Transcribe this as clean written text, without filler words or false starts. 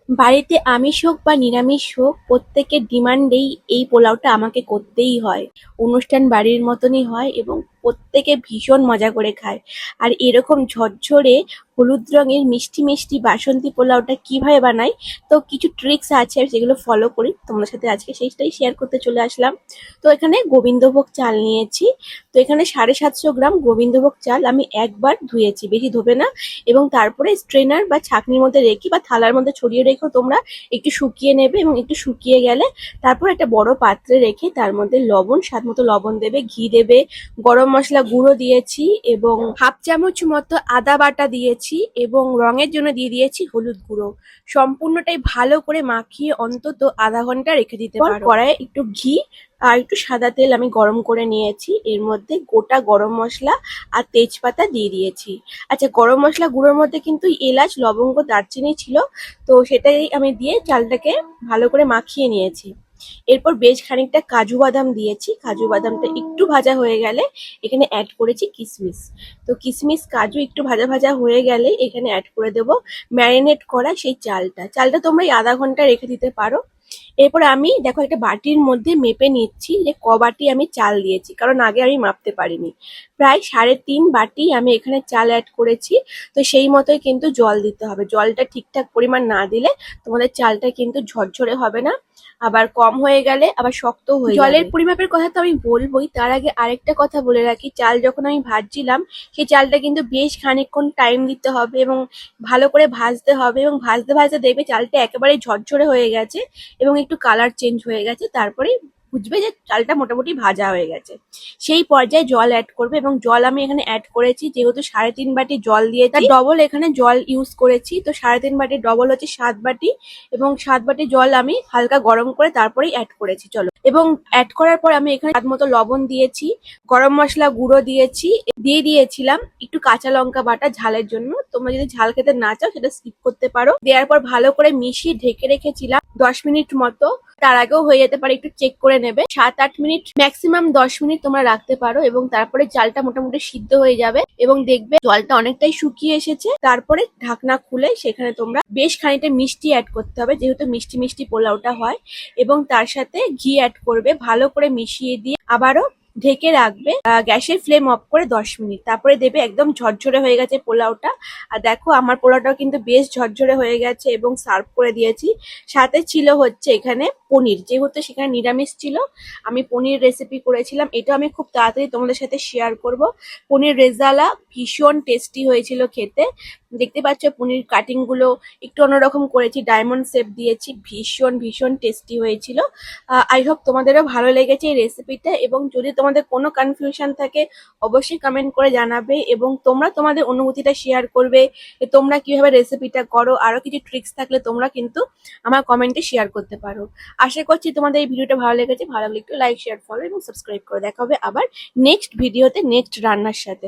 বাড়িতে আমিষ হোক বা নিরামিষ হোক প্রত্যেকের ডিমান্ডেই এই পোলাওটা আমাকে করতেই হয়। অনুষ্ঠান বাড়ির মতনই হয় এবং প্রত্যেকে ভীষণ মজা করে খায়। আর এরকম ঝরঝরে হলুদ রঙের মিষ্টি মিষ্টি বাসন্তী পোলাওটা কিভাবে বানাই, তো কিছু ট্রিক্স আছে যেগুলো ফলো করি তোমাদের সাথে আজকে সেইটাই শেয়ার করতে চলে আসলাম। তো এখানে গোবিন্দভোগ চাল নিয়েছি। তো এখানে 750 গ্রাম গোবিন্দভোগ চাল আমি একবার ধুয়েছি, বেশি ধোবে না। এবং তারপরে স্ট্রেনার বা ছাঁকনির মধ্যে রেখে বা থালার মধ্যে ছড়িয়ে রেখেও তোমরা একটু শুকিয়ে নেবে, এবং একটু শুকিয়ে গেলে তারপর একটা বড় পাত্রে রেখে তার মধ্যে লবণ, স্বাদ মতো লবণ দেবে, ঘি দেবে, গরম মশলা গুঁড়ো দিয়েছি এবং হাফ চামচ মতো আদা বাটা দিয়েছি এবং রঙের জন্য দিয়ে দিয়েছি হলুদ গুঁড়ো। সম্পূর্ণটাই ভালো করে মাখিয়ে অন্তত আধা ঘন্টা রেখে দিতে পারো। কড়াইয়ে একটু ঘি আর একটু সাদা তেল আমি গরম করে নিয়েছি, এর মধ্যে গোটা গরম মশলা আর তেজপাতা দিয়ে দিয়েছি। আচ্ছা, গরম মশলা গুঁড়োর মধ্যে কিন্তু এলাচ, লবঙ্গ, দারচিনি ছিল, তো সেটাই আমি দিয়ে চালটাকে ভালো করে মাখিয়ে নিয়েছি। এরপর বেশ খানিকটা কাজু বাদাম দিয়েছি। কাজু বাদামটা একটু ভাজা হয়ে গেলে এখানে অ্যাড করেছি কিশমিশ। তো কিশমিশ, কাজু একটু ভাজা ভাজা হয়ে গেলে এখানে অ্যাড করে দেবো ম্যারিনেট করা সেই চালটা। চালটা তোমরা এই আধা ঘন্টা রেখে দিতে পারো। এরপর আমি দেখো একটা বাটির মধ্যে মেপে নিচ্ছি যে ক বাটি আমি চাল দিয়েছি, কারণ আগে আমি মাপতে পারিনি। প্রায় 3.5 বাটি আমি এখানে চাল অ্যাড করেছি। তো সেই মতোই কিন্তু জল দিতে হবে। জলটা ঠিকঠাক পরিমাণ না দিলে তোমাদের চালটা কিন্তু ঝরঝরে হবে না, আবার কম হয়ে গেলে আবার শক্ত হয়ে যাবে। জলের পরিমাপের কথা তো আমি বলবোই, তার আগে আরেকটা কথা বলে রাখি, চাল যখন আমি ভাজছিলাম সেই চালটা কিন্তু বেশ খানিকক্ষণ টাইম দিতে হবে এবং ভালো করে ভাজতে হবে, এবং ভাজতে ভাজতে দেখবে চালটা একেবারে ঝরঝরে হয়ে গেছে এবং একটু কালার চেঞ্জ হয়ে গেছে। তারপরে বুঝবে যে চালটা মোটামুটি ভাজা হয়ে গেছে। সেই পর্যায়ে জল অ্যাড করবে, এবং জল আমি এখানে অ্যাড করেছি যেহেতু 3.5 বাটি জল দিয়েছি, তার ডবল এখানে জল ইউজ করেছি। তো 3.5 বাটির ডবল হচ্ছে 7 বাটি, এবং 7 বাটি জল আমি হালকা গরম করে তারপরেই অ্যাড করেছি। চলো, এবং অ্যাড করার পর আমি এখানে স্বাদ মতো লবণ দিয়েছি, গরম মশলা গুঁড়ো দিয়েছি, দিয়ে দিয়েছিলাম একটু কাঁচা লঙ্কা বাটা ঝালের জন্য। তোমরা যদি ঝাল খেতে না চাও সেটা স্কিপ করতে পারো। দেওয়ার পর ভালো করে মিশিয়ে ঢেকে রেখেছিলাম 10 মিনিট মতো। তার আগেও হয়ে যেতে পারে, একটু চেক করে নেবে। 7-8 মিনিট, ম্যাক্সিমাম 10 মিনিট তোমরা রাখতে পারো, এবং তারপরে চালটা মোটামুটি সিদ্ধ হয়ে যাবে এবং দেখবে জলটা অনেকটাই শুকিয়ে এসেছে। তারপরে ঢাকনা খুলে সেখানে তোমরা বেশ খানিকটা মিষ্টি অ্যাড করতে হবে, যেহেতু মিষ্টি মিষ্টি পোলাওটা হয়, এবং তার সাথে ঘি অ্যাড করবে। ভালো করে মিশিয়ে দিয়ে আবারও ঢেকে রাখবে গ্যাসের ফ্লেম অফ করে 10 মিনিট। তারপরে দেবে, একদম ঝরঝরে হয়ে গেছে পোলাওটা। আর দেখো আমার পোলাওটাও কিন্তু বেশ ঝরঝরে হয়ে গেছে এবং সার্ভ করে দিয়েছি। সাথে ছিল হচ্ছে এখানে পনির, যেহেতু সেখানে নিরামিষ ছিল আমি পনির রেসিপি করেছিলাম। এটা আমি খুব তাড়াতাড়ি তোমাদের সাথে শেয়ার করব। পনির রেজালা ভীষণ টেস্টি হয়েছিল খেতে। দেখতে পাচ্ছ পনির কাটিং গুলো একটু অন্যরকম করেছি, ডায়মন্ড শেপ দিয়েছি, ভীষণ ভীষণ টেস্টি হয়েছিল। আই হোপ তোমাদেরও ভালো লেগেছে এই রেসিপিটা, এবং যদি তোমাদের কোনো কনফিউশন থাকে অবশ্যই কমেন্ট করে জানাবে, এবং তোমরা তোমাদের অনুভূতিটা শেয়ার করবে যে তোমরা কিভাবে রেসিপিটা করো। আরো কিছু ট্রিক্স থাকলে তোমরা কিন্তু আমার কমেন্টে শেয়ার করতে পারো। আশা করছি তোমাদের এই ভিডিওটা ভালো লেগেছে। ভালো লাগলে একটু লাইক, শেয়ার, ফলো এবং সাবস্ক্রাইব করে। দেখা হবে আবার নেক্সট ভিডিওতে, নেক্সট রান্নার সাথে।